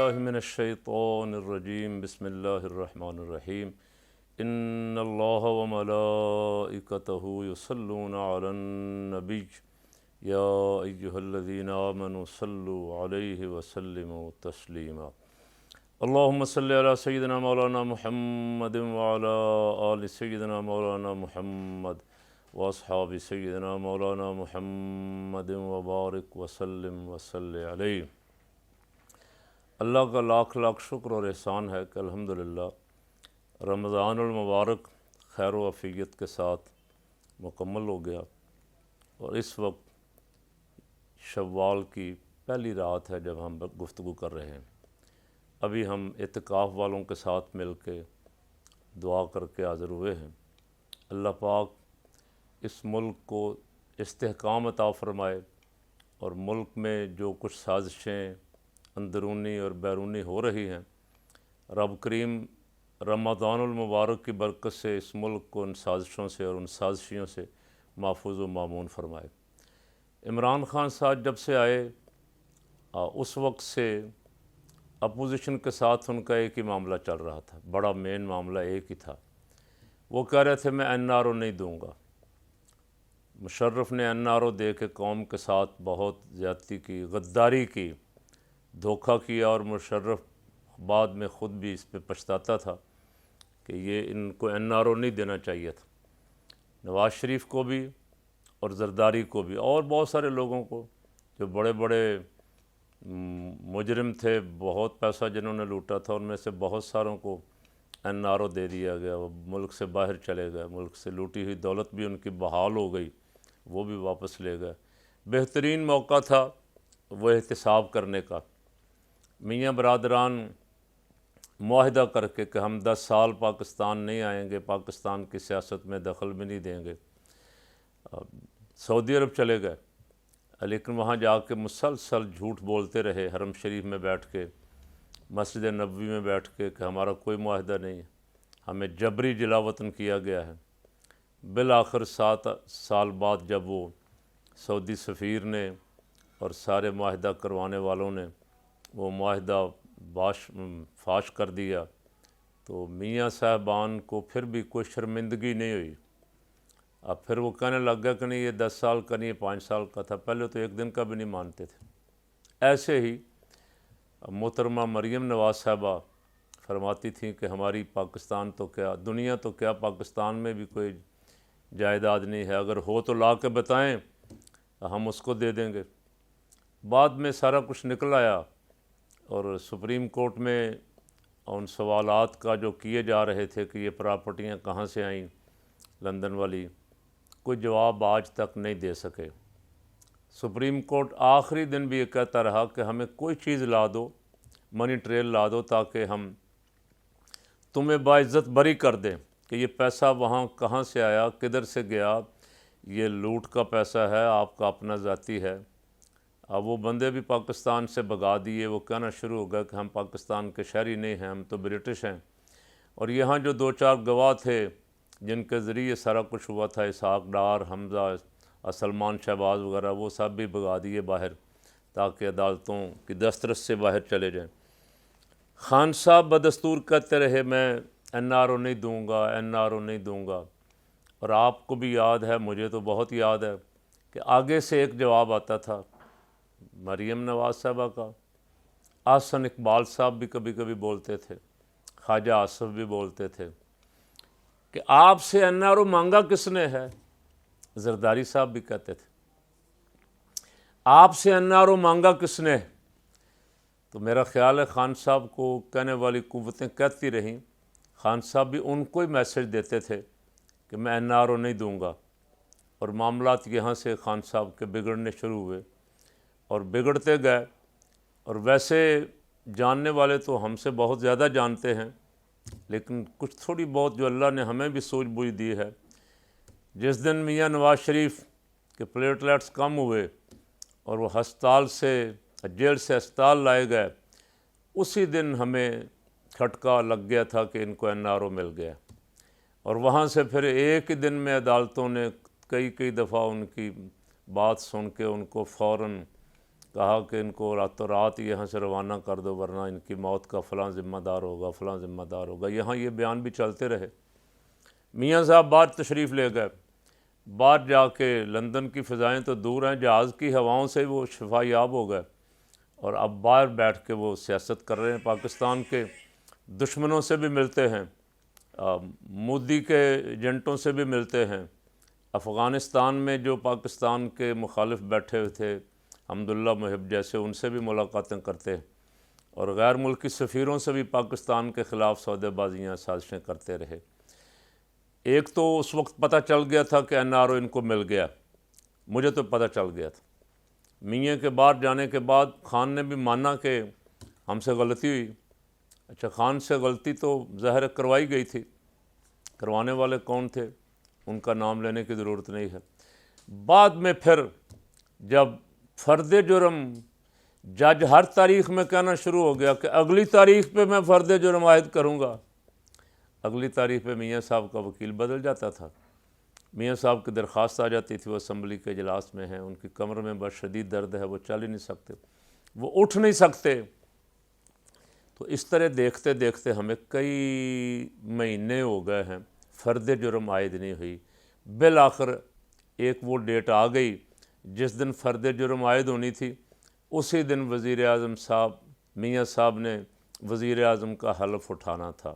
باللہ من الشیطان الرجیم بسم اللہ الرحمن الرحیم ان اللہ وملائکتہ یصلون علی النبی یا ایہا الذین آمنوا صلوا علیہ وسلموا تسلیما اللہم صلی علی سیدنا مولانا محمد وعلی آل سیدنا مولانا محمد واصحاب سیدنا مولانا محمد وبارک وسلم وصلی علیہ۔ اللہ کا لاکھ لاکھ شکر اور احسان ہے کہ الحمدللہ رمضان المبارک خیر و عافیت کے ساتھ مکمل ہو گیا، اور اس وقت شوال کی پہلی رات ہے جب ہم گفتگو کر رہے ہیں۔ ابھی ہم اعتکاف والوں کے ساتھ مل کے دعا کر کے حاضر ہوئے ہیں۔ اللہ پاک اس ملک کو استحکام عطا فرمائے، اور ملک میں جو کچھ سازشیں اندرونی اور بیرونی ہو رہی ہیں، رب کریم رمضان المبارک کی برکت سے اس ملک کو ان سازشوں سے اور ان سازشیوں سے محفوظ و مامون فرمائے۔ عمران خان صاحب جب سے آئے اس وقت سے اپوزیشن کے ساتھ ان کا ایک ہی معاملہ چل رہا تھا، بڑا مین معاملہ ایک ہی تھا۔ وہ کہہ رہے تھے میں این آر او نہیں دوں گا۔ مشرف نے این آر او دے کے قوم کے ساتھ بہت زیادتی کی، غداری کی، دھوکہ کیا، اور مشرف بعد میں خود بھی اس پہ پچھتاتا تھا کہ یہ ان کو این آر او نہیں دینا چاہیے تھا۔ نواز شریف کو بھی اور زرداری کو بھی، اور بہت سارے لوگوں کو جو بڑے بڑے مجرم تھے، بہت پیسہ جنہوں نے لوٹا تھا، ان میں سے بہت ساروں کو این آر او دے دیا گیا، وہ ملک سے باہر چلے گئے، ملک سے لوٹی ہوئی دولت بھی ان کی بحال ہو گئی، وہ بھی واپس لے گئے۔ بہترین موقع تھا وہ احتساب کرنے کا۔ میاں برادران معاہدہ کر کے کہ ہم 10 سال پاکستان نہیں آئیں گے، پاکستان کی سیاست میں دخل بھی نہیں دیں گے، سعودی عرب چلے گئے، لیکن وہاں جا کے مسلسل جھوٹ بولتے رہے، حرم شریف میں بیٹھ کے، مسجد نبوی میں بیٹھ کے، کہ ہمارا کوئی معاہدہ نہیں ہے، ہمیں جبری جلا وطن کیا گیا ہے۔ بالآخر 7 سال بعد جب وہ سعودی سفیر نے اور سارے معاہدہ کروانے والوں نے وہ معاہدہ فاش کر دیا، تو میاں صاحبان کو پھر بھی کوئی شرمندگی نہیں ہوئی۔ اب پھر وہ کہنے لگ گیا کہ نہیں یہ 10 سال کا نہیں، یہ 5 سال کا تھا۔ پہلے تو 1 دن کا بھی نہیں مانتے تھے۔ ایسے ہی محترمہ مریم نواز صاحبہ فرماتی تھیں کہ ہماری پاکستان تو کیا، دنیا تو کیا، پاکستان میں بھی کوئی جائیداد نہیں ہے، اگر ہو تو لا کے بتائیں، ہم اس کو دے دیں گے۔ بعد میں سارا کچھ نکل آیا، اور سپریم کورٹ میں ان سوالات کا جو کیے جا رہے تھے کہ یہ پراپرٹیاں کہاں سے آئیں لندن والی، کوئی جواب آج تک نہیں دے سکے۔ سپریم کورٹ آخری دن بھی یہ کہتا رہا کہ ہمیں کوئی چیز لا دو، منی ٹریل لا دو، تاکہ ہم تمہیں باعزت بری کر دیں کہ یہ پیسہ وہاں کہاں سے آیا، کدھر سے گیا، یہ لوٹ کا پیسہ ہے، آپ کا اپنا ذاتی ہے۔ اب وہ بندے بھی پاکستان سے بھگا دیے، وہ کہنا شروع ہو گیا کہ ہم پاکستان کے شہری نہیں ہیں، ہم تو برٹش ہیں۔ اور یہاں جو 2-4 گواہ تھے جن کے ذریعے سارا کچھ ہوا تھا، اسحاق ڈار، حمزہ، سلمان شہباز وغیرہ، وہ سب بھی بھگا دیے باہر تاکہ عدالتوں کی دسترس سے باہر چلے جائیں۔ خان صاحب بدستور کہتے رہے میں این آر او نہیں دوں گا، این آر او نہیں دوں گا۔ اور آپ کو بھی یاد ہے، مجھے تو بہت یاد ہے کہ آگے سے ایک جواب آتا تھا مریم نواز صاحبہ کا۔ احسن اقبال صاحب بھی کبھی کبھی بولتے تھے، خواجہ آصف بھی بولتے تھے کہ آپ سے این آر او مانگا کس نے ہے؟ زرداری صاحب بھی کہتے تھے آپ سے این آر او مانگا کس نے؟ تو میرا خیال ہے خان صاحب کو کہنے والی قوتیں کہتی رہیں، خان صاحب بھی ان کو ہی میسج دیتے تھے کہ میں این آر او نہیں دوں گا، اور معاملات یہاں سے خان صاحب کے بگڑنے شروع ہوئے اور بگڑتے گئے۔ اور ویسے جاننے والے تو ہم سے بہت زیادہ جانتے ہیں، لیکن کچھ تھوڑی بہت جو اللہ نے ہمیں بھی سوجھ بوجھ دی ہے۔ جس دن میاں نواز شریف کے پلیٹلیٹس کم ہوئے اور وہ ہسپتال سے، جیل سے ہسپتال لائے گئے، اسی دن ہمیں کھٹکا لگ گیا تھا کہ ان کو این آر او مل گیا۔ اور وہاں سے پھر ایک ہی دن میں عدالتوں نے کئی دفعہ ان کی بات سن کے ان کو فوراً کہا کہ ان کو راتوں رات یہاں سے روانہ کر دو ورنہ ان کی موت کا فلاں ذمہ دار ہوگا، فلاں ذمہ دار ہوگا۔ یہاں یہ بیان بھی چلتے رہے۔ میاں صاحب باہر تشریف لے گئے، باہر جا کے لندن کی فضائیں تو دور ہیں، جہاز کی ہواؤں سے وہ شفا یاب ہو گئے، اور اب باہر بیٹھ کے وہ سیاست کر رہے ہیں، پاکستان کے دشمنوں سے بھی ملتے ہیں، مودی کے ایجنٹوں سے بھی ملتے ہیں، افغانستان میں جو پاکستان کے مخالف بیٹھے ہوئے تھے حمداللہ محب جیسے، ان سے بھی ملاقاتیں کرتے ہیں، اور غیر ملکی سفیروں سے بھی پاکستان کے خلاف سودے بازیاں سازشیں کرتے رہے۔ ایک تو اس وقت پتہ چل گیا تھا کہ این آر او ان کو مل گیا، مجھے تو پتہ چل گیا تھا۔ میاں کے باہر جانے کے بعد خان نے بھی مانا کہ ہم سے غلطی ہوئی۔ اچھا، خان سے غلطی تو ظاہر کروائی گئی تھی، کروانے والے کون تھے ان کا نام لینے کی ضرورت نہیں ہے۔ بعد میں پھر جب فرد جرم جج ہر تاریخ میں کہنا شروع ہو گیا کہ اگلی تاریخ پہ میں فرد جرم عائد کروں گا، اگلی تاریخ پہ میاں صاحب کا وکیل بدل جاتا تھا، میاں صاحب کی درخواست آ جاتی تھی، وہ اسمبلی کے اجلاس میں ہیں، ان کی کمر میں بس شدید درد ہے، وہ چل ہی نہیں سکتے، وہ اٹھ نہیں سکتے۔ تو اس طرح دیکھتے دیکھتے ہمیں کئی مہینے ہو گئے ہیں، فرد جرم عائد نہیں ہوئی۔ بالآخر ایک وہ ڈیٹ آ گئی جس دن فرد جرم عائد ہونی تھی، اسی دن وزیر اعظم صاحب میاں صاحب نے وزیر اعظم کا حلف اٹھانا تھا۔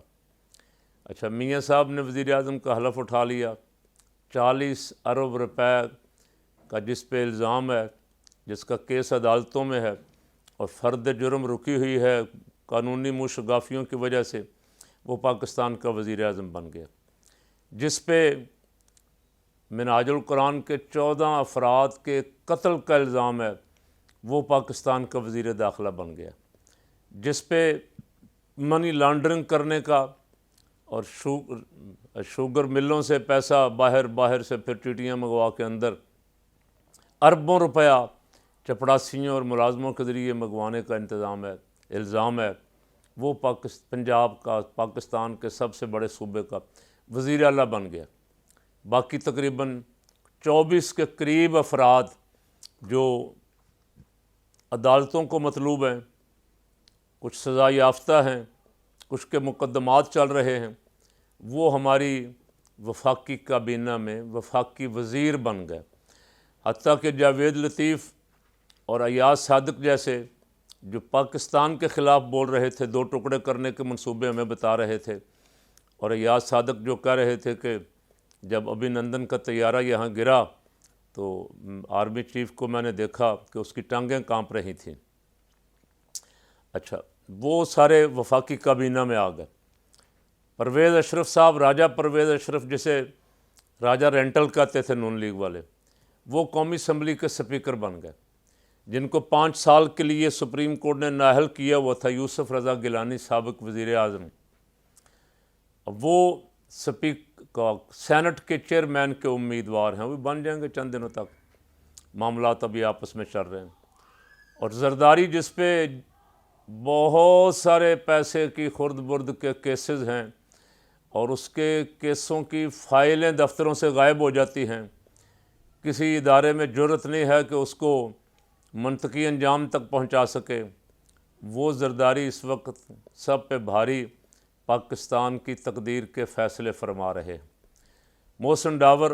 اچھا، میاں صاحب نے وزیر اعظم کا حلف اٹھا لیا، 40 ارب روپے کا جس پہ الزام ہے، جس کا کیس عدالتوں میں ہے، اور فرد جرم رکی ہوئی ہے قانونی موشگافیوں کی وجہ سے، وہ پاکستان کا وزیر اعظم بن گیا۔ جس پہ منہاج القرآن کے 14 افراد کے قتل کا الزام ہے، وہ پاکستان کا وزیر داخلہ بن گیا۔ جس پہ منی لانڈرنگ کرنے کا اور شوگر ملوں سے پیسہ باہر سے پھر ٹیٹیاں منگوا کے اندر اربوں روپیہ چپڑاسیوں اور ملازموں کے ذریعے منگوانے کا الزام ہے، وہ پنجاب کا، پاکستان کے سب سے بڑے صوبے کا وزیر اعلیٰ بن گیا۔ باقی تقریباً 24 کے قریب افراد جو عدالتوں کو مطلوب ہیں، کچھ سزا یافتہ ہیں، کچھ کے مقدمات چل رہے ہیں، وہ ہماری وفاقی کابینہ میں وفاقی وزیر بن گئے۔ حتیٰ کہ جاوید لطیف اور ایاز صادق جیسے جو پاکستان کے خلاف بول رہے تھے، 2 ٹکڑے کرنے کے منصوبے ہمیں بتا رہے تھے، اور ایاز صادق جو کہہ رہے تھے کہ جب ابھی نندن کا طیارہ یہاں گرا تو آرمی چیف کو میں نے دیکھا کہ اس کی ٹانگیں کانپ رہی تھیں۔ اچھا، وہ سارے وفاقی کابینہ میں آ گئے۔ پرویز اشرف صاحب، راجہ پرویز اشرف، جسے راجہ رینٹل کہتے تھے نون لیگ والے، وہ قومی اسمبلی کے سپیکر بن گئے۔ جن کو 5 سال کے لیے سپریم کورٹ نے نااہل کیا ہوا تھا، یوسف رضا گیلانی سابق وزیر اعظم، وہ سینٹ کے چیئرمین کے امیدوار ہیں، وہ بن جائیں گے چند دنوں تک، معاملات ابھی آپس میں چل رہے ہیں۔ اور زرداری، جس پہ بہت سارے پیسے کی خرد برد کے کیسز ہیں، اور اس کے کیسوں کی فائلیں دفتروں سے غائب ہو جاتی ہیں، کسی ادارے میں جرأت نہیں ہے کہ اس کو منطقی انجام تک پہنچا سکے، وہ زرداری اس وقت سب پہ بھاری پاکستان کی تقدیر کے فیصلے فرما رہے ہیں۔ محسن ڈاور،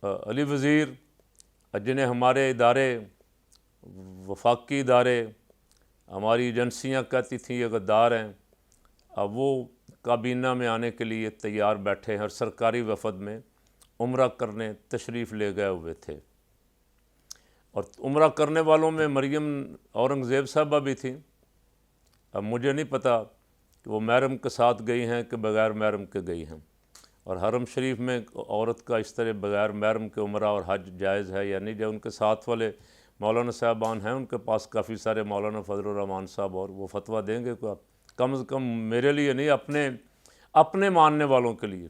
علی وزیر، جنہیں ہمارے ادارے، وفاقی ادارے، ہماری ایجنسیاں کہتی تھیں یہ غدار ہیں، اب وہ کابینہ میں آنے کے لیے تیار بیٹھے ہیں، اور سرکاری وفد میں عمرہ کرنے تشریف لے گئے ہوئے تھے۔ اور عمرہ کرنے والوں میں مریم اورنگزیب صاحبہ بھی تھیں۔ اب مجھے نہیں پتہ کہ وہ محرم کے ساتھ گئی ہیں کہ بغیر محرم کے گئی ہیں، اور حرم شریف میں عورت کا اس طرح بغیر محرم کے عمرہ اور حج جائز ہے یا نہیں۔ جو ان کے ساتھ والے مولانا صاحبان ہیں، ان کے پاس کافی سارے، مولانا فضل الرحمان صاحب، اور وہ فتویٰ دیں گے کہ کم از کم میرے لیے نہیں، اپنے ماننے والوں کے لیے۔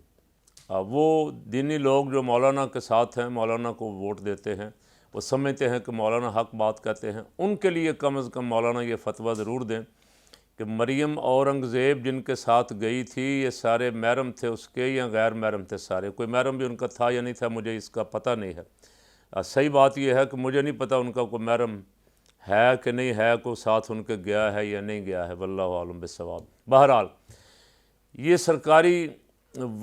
وہ دینی لوگ جو مولانا کے ساتھ ہیں، مولانا کو ووٹ دیتے ہیں، وہ سمجھتے ہیں کہ مولانا حق بات کہتے ہیں، ان کے لیے کم از کم مولانا یہ فتویٰ ضرور دیں کہ مریم اورنگزیب جن کے ساتھ گئی تھی، یہ سارے محرم تھے اس کے یا غیر محرم تھے سارے، کوئی محرم بھی ان کا تھا یا نہیں تھا، مجھے اس کا پتہ نہیں ہے، صحیح بات یہ ہے کہ مجھے نہیں پتہ ان کا کوئی محرم ہے کہ نہیں ہے، کوئی ساتھ ان کے گیا ہے یا نہیں گیا ہے، واللہ عالم بالصواب۔ بہرحال یہ سرکاری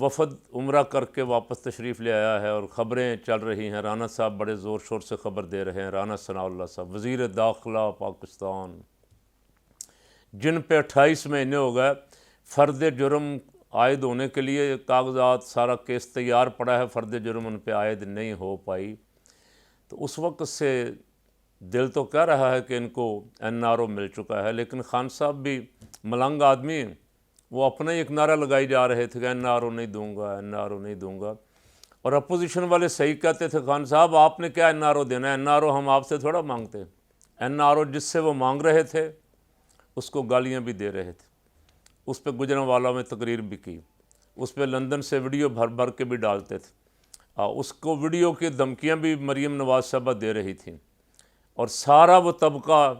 وفد عمرہ کر کے واپس تشریف لے آیا ہے، اور خبریں چل رہی ہیں، رانا صاحب بڑے زور شور سے خبر دے رہے ہیں، رانا ثناء اللہ صاحب وزیر داخلہ پاکستان، جن پہ 28 مہینے ہو گئے فرد جرم عائد ہونے کے لیے، کاغذات سارا کیس تیار پڑا ہے، فرد جرم ان پہ عائد نہیں ہو پائی، تو اس وقت سے دل تو کہہ رہا ہے کہ ان کو NRO مل چکا ہے، لیکن خان صاحب بھی ملنگ آدمی ہیں، وہ اپنا ہی ایک نعرہ لگائی جا رہے تھے کہ NRO نہیں دوں گا، NRO نہیں دوں گا، اور اپوزیشن والے صحیح کہتے تھے خان صاحب آپ نے کیا NRO دینا ہے، NRO ہم آپ سے تھوڑا مانگتے ہیں، NRO جس سے وہ مانگ رہے تھے اس کو گالیاں بھی دے رہے تھے، اس پہ گجرانوالہ میں تقریر بھی کی، اس پہ لندن سے ویڈیو بھر بھر کے بھی ڈالتے تھے، اس کو ویڈیو کی دھمکیاں بھی مریم نواز صاحبہ دے رہی تھیں، اور سارا وہ طبقہ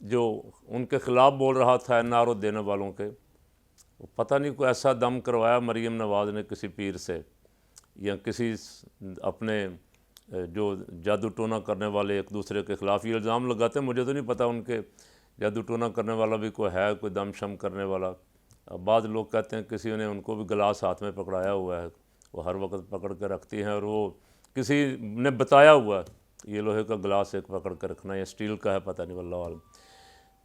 جو ان کے خلاف بول رہا تھا NRO دینے والوں کے، پتہ نہیں کوئی ایسا دم کروایا مریم نواز نے کسی پیر سے، یا کسی اپنے جو جادو ٹونا کرنے والے ایک دوسرے کے خلاف یہ الزام لگاتے ہیں، مجھے تو نہیں پتہ ان کے جادو ٹونا کرنے والا بھی کوئی ہے، کوئی دم شم کرنے والا، بعض لوگ کہتے ہیں کسی نے ان کو بھی گلاس ہاتھ میں پکڑایا ہوا ہے، وہ ہر وقت پکڑ کے رکھتی ہیں، اور وہ کسی نے بتایا ہوا ہے یہ لوہے کا گلاس ایک پکڑ کے رکھنا یا اسٹیل کا ہے، پتہ نہیں واللہ عالم،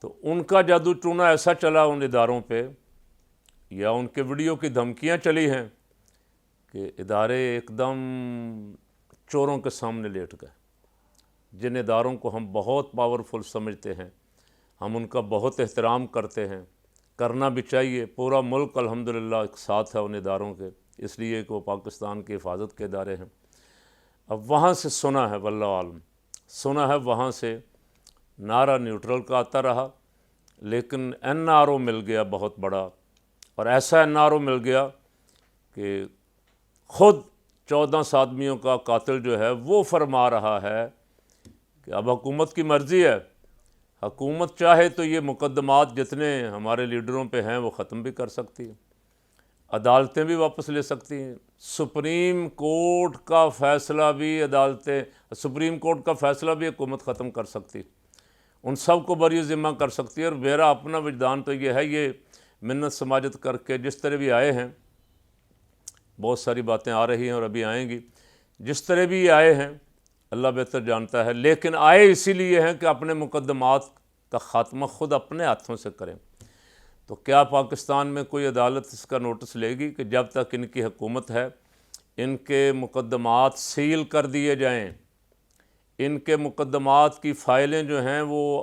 تو ان کا جادو ٹونا ایسا چلا ان اداروں پہ، یا ان کے ویڈیو کی دھمکیاں چلی ہیں کہ ادارے ایک دم چوروں کے سامنے لیٹ گئے، جن اداروں کو ہم بہت پاورفل سمجھتے ہیں، ہم ان کا بہت احترام کرتے ہیں، کرنا بھی چاہیے، پورا ملک الحمدللہ ایک ساتھ ہے ان اداروں کے، اس لیے کہ وہ پاکستان کی حفاظت کے ادارے ہیں، اب وہاں سے سنا ہے واللہ عالم، سنا ہے وہاں سے نعرہ نیوٹرل کا آتا رہا، لیکن NRO مل گیا بہت بڑا، اور ایسا NRO مل گیا کہ خود 14 آدمیوں کا قاتل جو ہے وہ فرما رہا ہے کہ اب حکومت کی مرضی ہے، حکومت چاہے تو یہ مقدمات جتنے ہمارے لیڈروں پہ ہیں وہ ختم بھی کر سکتی ہے، عدالتیں بھی واپس لے سکتی ہیں، سپریم کورٹ کا فیصلہ بھی سپریم کورٹ کا فیصلہ بھی حکومت ختم کر سکتی، ان سب کو بری ذمہ کر سکتی ہے، اور میرا اپنا وجدان تو یہ ہے، یہ منت سماجت کر کے جس طرح بھی آئے ہیں، بہت ساری باتیں آ رہی ہیں اور ابھی آئیں گی، جس طرح بھی یہ آئے ہیں اللہ بہتر جانتا ہے، لیکن آئے اسی لیے ہیں کہ اپنے مقدمات کا خاتمہ خود اپنے ہاتھوں سے کریں، تو کیا پاکستان میں کوئی عدالت اس کا نوٹس لے گی کہ جب تک ان کی حکومت ہے ان کے مقدمات سیل کر دیے جائیں، ان کے مقدمات کی فائلیں جو ہیں وہ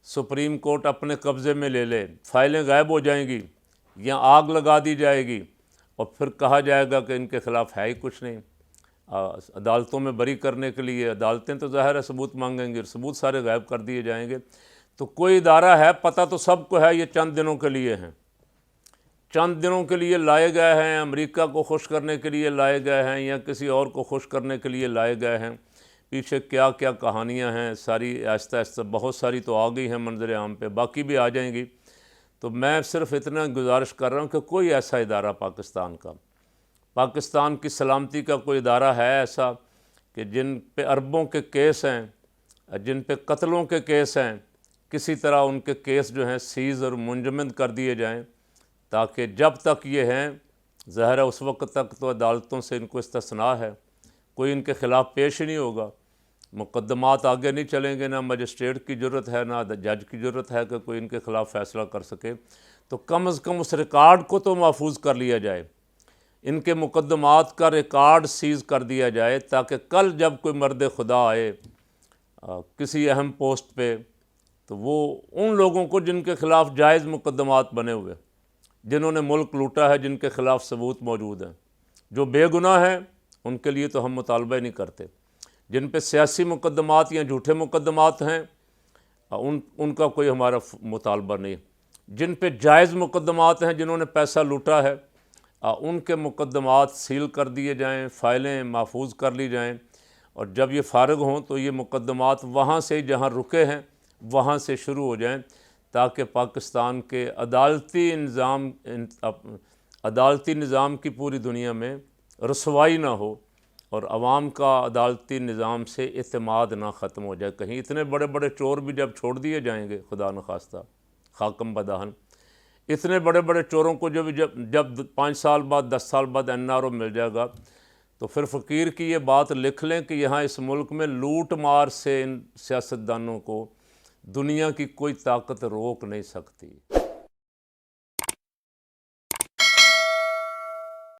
سپریم کورٹ اپنے قبضے میں لے لے، فائلیں غائب ہو جائیں گی یا آگ لگا دی جائے گی، اور پھر کہا جائے گا کہ ان کے خلاف ہے ہی کچھ نہیں، عدالتوں میں بری کرنے کے لیے عدالتیں تو ظاہر ہے ثبوت مانگیں گے، ثبوت سارے غائب کر دیے جائیں گے، تو کوئی ادارہ ہے، پتہ تو سب کو ہے یہ چند دنوں کے لیے ہیں، چند دنوں کے لیے لائے گئے ہیں، امریکہ کو خوش کرنے کے لیے لائے گئے ہیں یا کسی اور کو خوش کرنے کے لیے لائے گئے ہیں، پیچھے کیا کیا کہانیاں ہیں ساری آہستہ آہستہ بہت ساری تو آ گئی ہیں منظر عام پہ، باقی بھی آ جائیں گی، تو میں صرف اتنا گزارش کر رہا ہوں کہ کوئی ایسا ادارہ پاکستان کی سلامتی کا کوئی ادارہ ہے ایسا کہ جن پہ اربوں کے کیس ہیں، جن پہ قتلوں کے کیس ہیں، کسی طرح ان کے کیس جو ہیں سیز اور منجمد کر دیے جائیں، تاکہ جب تک یہ ہیں ظاہر ہے اس وقت تک تو عدالتوں سے ان کو استثناء ہے، کوئی ان کے خلاف پیش ہی نہیں ہوگا، مقدمات آگے نہیں چلیں گے، نہ مجسٹریٹ کی ضرورت ہے نہ جج کی ضرورت ہے کہ کوئی ان کے خلاف فیصلہ کر سکے، تو کم از کم اس ریکارڈ کو تو محفوظ کر لیا جائے، ان کے مقدمات کا ریکارڈ سیز کر دیا جائے، تاکہ کل جب کوئی مرد خدا آئے کسی اہم پوسٹ پہ تو وہ ان لوگوں کو جن کے خلاف جائز مقدمات بنے ہوئے، جنہوں نے ملک لوٹا ہے، جن کے خلاف ثبوت موجود ہیں، جو بے گناہ ہیں ان کے لیے تو ہم مطالبہ نہیں کرتے، جن پہ سیاسی مقدمات یا جھوٹے مقدمات ہیں ان کا کوئی ہمارا مطالبہ نہیں، جن پہ جائز مقدمات ہیں، جنہوں نے پیسہ لوٹا ہے، ان کے مقدمات سیل کر دیے جائیں، فائلیں محفوظ کر لی جائیں، اور جب یہ فارغ ہوں تو یہ مقدمات وہاں سے جہاں رکے ہیں وہاں سے شروع ہو جائیں، تاکہ پاکستان کے عدالتی نظام کی پوری دنیا میں رسوائی نہ ہو، اور عوام کا عدالتی نظام سے اعتماد نہ ختم ہو جائے. کہیں اتنے بڑے بڑے چور بھی جب چھوڑ دیے جائیں گے خدا نخواستہ خاکم بدہن، اتنے بڑے بڑے چوروں کو جب 5 سال بعد 10 سال بعد NRO مل جائے گا، تو پھر فقیر کی یہ بات لکھ لیں کہ یہاں اس ملک میں لوٹ مار سے ان سیاستدانوں کو دنیا کی کوئی طاقت روک نہیں سکتی.